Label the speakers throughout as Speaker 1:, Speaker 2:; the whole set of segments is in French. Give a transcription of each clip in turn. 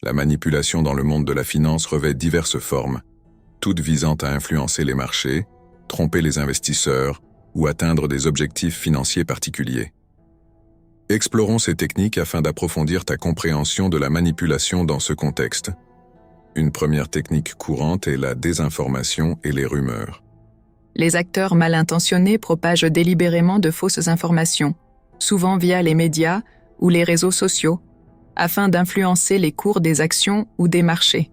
Speaker 1: La manipulation dans le monde de la finance revêt diverses formes, toutes visant à influencer les marchés, tromper les investisseurs ou atteindre des objectifs financiers particuliers. Explorons ces techniques afin d'approfondir ta compréhension de la manipulation dans ce contexte. Une première technique courante est la désinformation et les rumeurs.
Speaker 2: Les acteurs mal intentionnés propagent délibérément de fausses informations, souvent via les médias ou les réseaux sociaux, afin d'influencer les cours des actions ou des marchés.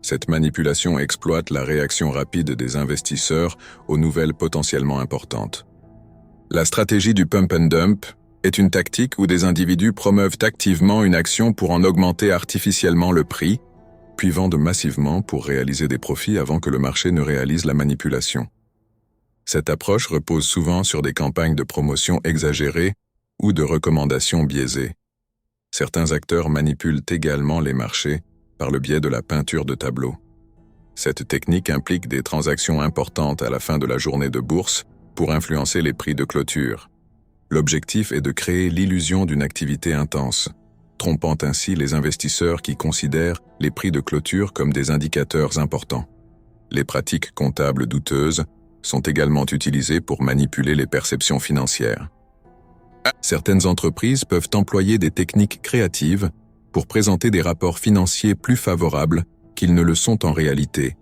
Speaker 1: Cette manipulation exploite la réaction rapide des investisseurs aux nouvelles potentiellement importantes. La stratégie du pump and dump est une tactique où des individus promeuvent activement une action pour en augmenter artificiellement le prix, puis vendent massivement pour réaliser des profits avant que le marché ne réalise la manipulation. Cette approche repose souvent sur des campagnes de promotion exagérées ou de recommandations biaisées. Certains acteurs manipulent également les marchés par le biais de la peinture de tableaux. Cette technique implique des transactions importantes à la fin de la journée de bourse pour influencer les prix de clôture. L'objectif est de créer l'illusion d'une activité intense, trompant ainsi les investisseurs qui considèrent les prix de clôture comme des indicateurs importants. Les pratiques comptables douteuses sont également utilisées pour manipuler les perceptions financières. Certaines entreprises peuvent employer des techniques créatives pour présenter des rapports financiers plus favorables qu'ils ne le sont en réalité,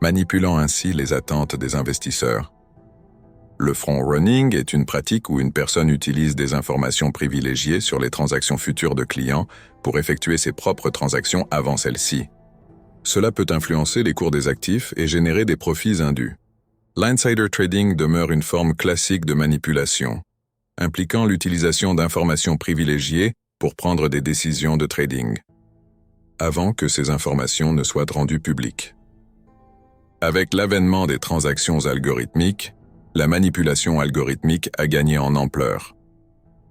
Speaker 1: manipulant ainsi les attentes des investisseurs. Le front-running est une pratique où une personne utilise des informations privilégiées sur les transactions futures de clients pour effectuer ses propres transactions avant celles-ci. Cela peut influencer les cours des actifs et générer des profits indus. L'insider trading demeure une forme classique de manipulation, impliquant l'utilisation d'informations privilégiées pour prendre des décisions de trading, avant que ces informations ne soient rendues publiques. Avec l'avènement des transactions algorithmiques, la manipulation algorithmique a gagné en ampleur.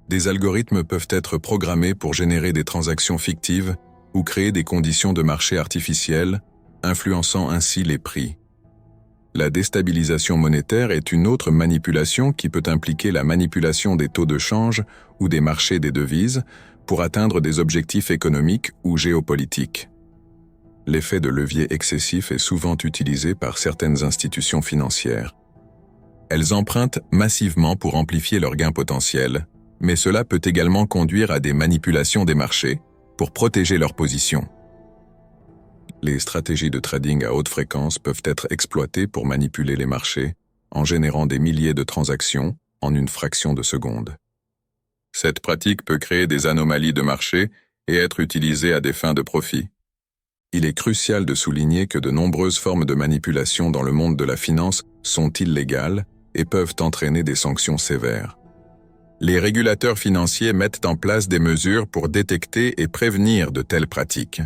Speaker 1: Des algorithmes peuvent être programmés pour générer des transactions fictives ou créer des conditions de marché artificielles, influençant ainsi les prix. La déstabilisation monétaire est une autre manipulation qui peut impliquer la manipulation des taux de change ou des marchés des devises pour atteindre des objectifs économiques ou géopolitiques. L'effet de levier excessif est souvent utilisé par certaines institutions financières. Elles empruntent massivement pour amplifier leurs gains potentiels, mais cela peut également conduire à des manipulations des marchés pour protéger leur position. Les stratégies de trading à haute fréquence peuvent être exploitées pour manipuler les marchés en générant des milliers de transactions en une fraction de seconde. Cette pratique peut créer des anomalies de marché et être utilisée à des fins de profit. Il est crucial de souligner que de nombreuses formes de manipulation dans le monde de la finance sont illégales et peuvent entraîner des sanctions sévères. Les régulateurs financiers mettent en place des mesures pour détecter et prévenir de telles pratiques.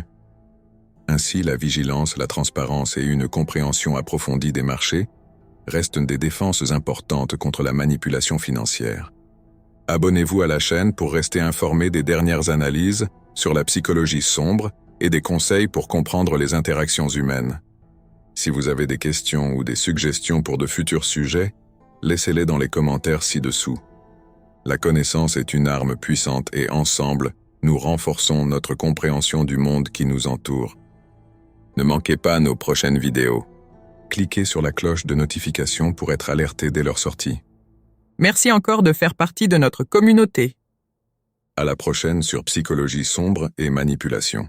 Speaker 1: Ainsi, la vigilance, la transparence et une compréhension approfondie des marchés restent des défenses importantes contre la manipulation financière. Abonnez-vous à la chaîne pour rester informé des dernières analyses sur la psychologie sombre et des conseils pour comprendre les interactions humaines. Si vous avez des questions ou des suggestions pour de futurs sujets, laissez-les dans les commentaires ci-dessous. La connaissance est une arme puissante et ensemble, nous renforçons notre compréhension du monde qui nous entoure. Ne manquez pas nos prochaines vidéos. Cliquez sur la cloche de notification pour être alerté dès leur sortie.
Speaker 2: Merci encore de faire partie de notre communauté.
Speaker 1: À la prochaine sur psychologie sombre et manipulation.